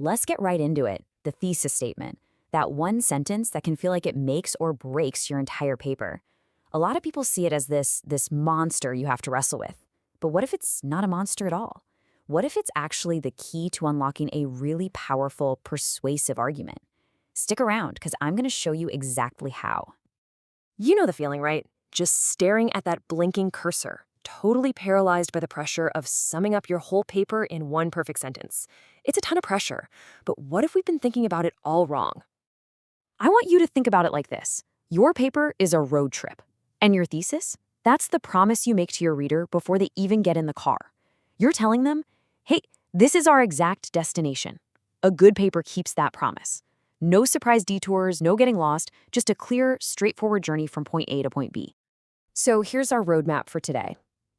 Let's get right into it, the thesis statement. That one sentence that can feel like it makes or breaks your entire paper. A lot of people see it as this monster you have to wrestle with. But what if it's not a monster at all? What if it's actually the key to unlocking a really powerful, persuasive argument? Stick around, because I'm going to show you exactly how. You know the feeling, right? Just staring at that blinking cursor, totally paralyzed by the pressure of summing up your whole paper in one perfect sentence. It's a ton of pressure, but what if we've been thinking about it all wrong? I want you to think about it like this. Your paper is a road trip, and your thesis? That's the promise you make to your reader before they even get in the car. You're telling them, hey, this is our exact destination. A good paper keeps that promise. No surprise detours, no getting lost, just a clear, straightforward journey from point A to point B. So here's our roadmap for today.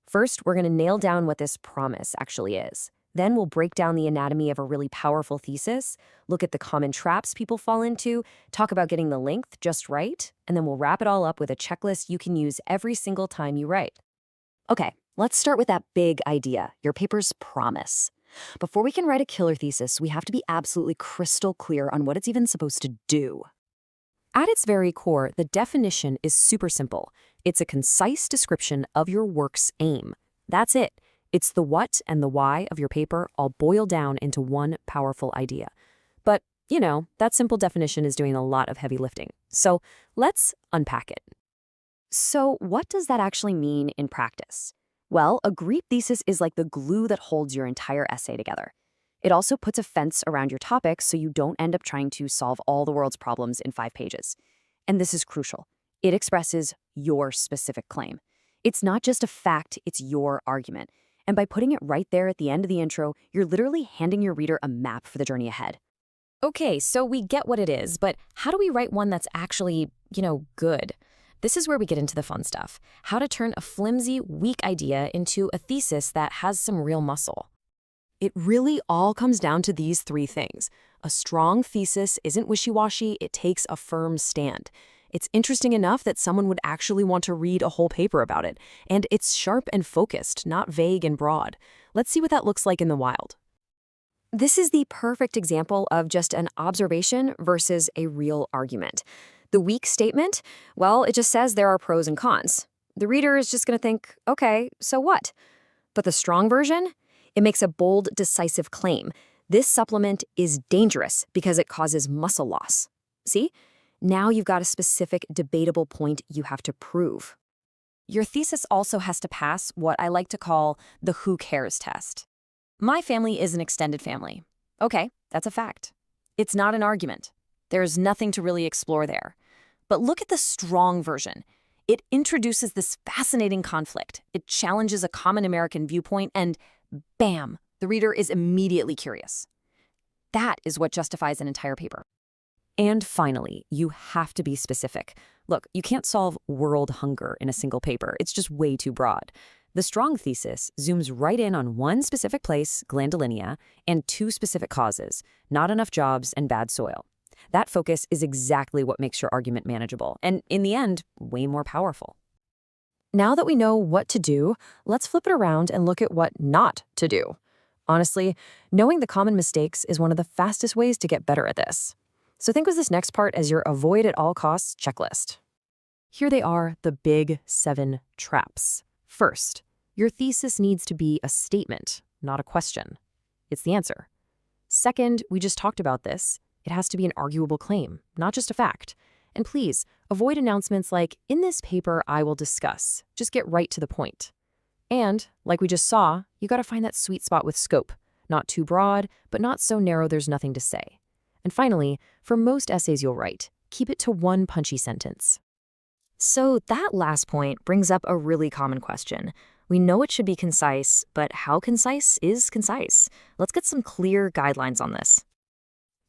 First, we're going to nail down what this promise actually is. Then we'll break down the anatomy of a really powerful thesis, look at the common traps people fall into, talk about getting the length just right, and then we'll wrap it all up with a checklist you can use every single time you write. Okay, let's start with that big idea, your paper's promise. Before we can write a killer thesis, we have to be absolutely crystal clear on what it's even supposed to do. At its very core, the definition is super simple. It's a concise description of your work's aim. That's it. It's the what and the why of your paper all boiled down into one powerful idea. But, that simple definition is doing a lot of heavy lifting. So let's unpack it. So what does that actually mean in practice? Well, a great thesis is like the glue that holds your entire essay together. It also puts a fence around your topic so you don't end up trying to solve all the world's problems in 5 pages. And this is crucial. It expresses your specific claim. It's not just a fact, it's your argument. And by putting it right there at the end of the intro, you're literally handing your reader a map for the journey ahead. Okay, so we get what it is, but how do we write one that's actually, good? This is where we get into the fun stuff. How to turn a flimsy, weak idea into a thesis that has some real muscle. It really all comes down to these 3 things. A strong thesis isn't wishy-washy, it takes a firm stand. It's interesting enough that someone would actually want to read a whole paper about it. And it's sharp and focused, not vague and broad. Let's see what that looks like in the wild. This is the perfect example of just an observation versus a real argument. The weak statement, well, it just says there are pros and cons. The reader is just going to think, okay, so what? But the strong version? It makes a bold, decisive claim. This supplement is dangerous because it causes muscle loss. See? Now you've got a specific, debatable point you have to prove. Your thesis also has to pass what I like to call the who cares test. My family is an extended family. Okay, that's a fact. It's not an argument. There's nothing to really explore there. But look at the strong version. It introduces this fascinating conflict. It challenges a common American viewpoint and bam, the reader is immediately curious. That is what justifies an entire paper. And finally, you have to be specific. Look, you can't solve world hunger in a single paper. It's just way too broad. The strong thesis zooms right in on one specific place, glandulinia, and 2 specific causes, not enough jobs and bad soil. That focus is exactly what makes your argument manageable, and in the end, way more powerful. Now that we know what to do, let's flip it around and look at what not to do. Honestly, knowing the common mistakes is one of the fastest ways to get better at this. So think of this next part as your avoid at all costs checklist. Here they are, the big 7 traps. First, your thesis needs to be a statement, not a question. It's the answer. Second, we just talked about this. It has to be an arguable claim, not just a fact. And please, avoid announcements like, in this paper, I will discuss. Just get right to the point. And, like we just saw, you gotta find that sweet spot with scope. Not too broad, but not so narrow there's nothing to say. And finally, for most essays you'll write, keep it to one punchy sentence. So that last point brings up a really common question. We know it should be concise, but how concise is concise? Let's get some clear guidelines on this.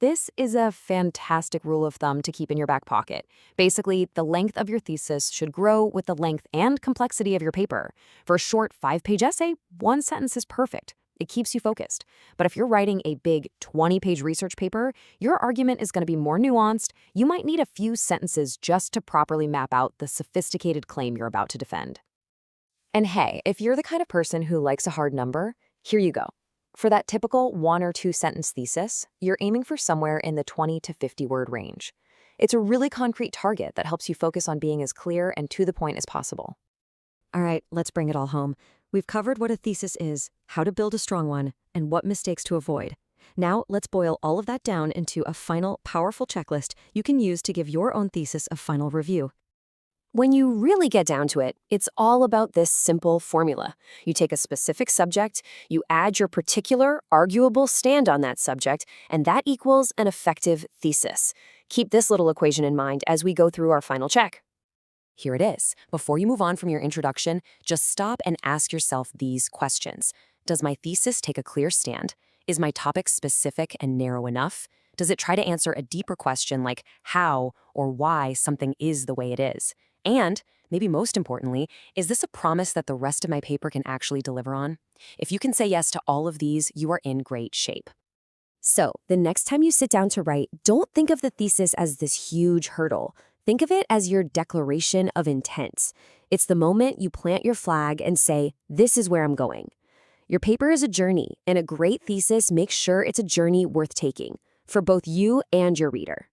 This is a fantastic rule of thumb to keep in your back pocket. Basically, the length of your thesis should grow with the length and complexity of your paper. For a short 5-page essay, 1 sentence is perfect. It keeps you focused. But if you're writing a big 20-page research paper, your argument is going to be more nuanced. You might need a few sentences just to properly map out the sophisticated claim you're about to defend. And hey, if you're the kind of person who likes a hard number, here you go. For that typical 1 or 2 sentence thesis, you're aiming for somewhere in the 20 to 50 word range. It's a really concrete target that helps you focus on being as clear and to the point as possible. All right, let's bring it all home. We've covered what a thesis is, how to build a strong one, and what mistakes to avoid. Now, let's boil all of that down into a final, powerful checklist you can use to give your own thesis a final review. When you really get down to it, it's all about this simple formula. You take a specific subject, you add your particular, arguable stand on that subject, and that equals an effective thesis. Keep this little equation in mind as we go through our final check. Here it is. Before you move on from your introduction, just stop and ask yourself these questions. Does my thesis take a clear stand? Is my topic specific and narrow enough? Does it try to answer a deeper question like how or why something is the way it is? And, maybe most importantly, is this a promise that the rest of my paper can actually deliver on? If you can say yes to all of these, you are in great shape. So, the next time you sit down to write, don't think of the thesis as this huge hurdle. Think of it as your declaration of intent. It's the moment you plant your flag and say, this is where I'm going. Your paper is a journey, and a great thesis makes sure it's a journey worth taking for both you and your reader.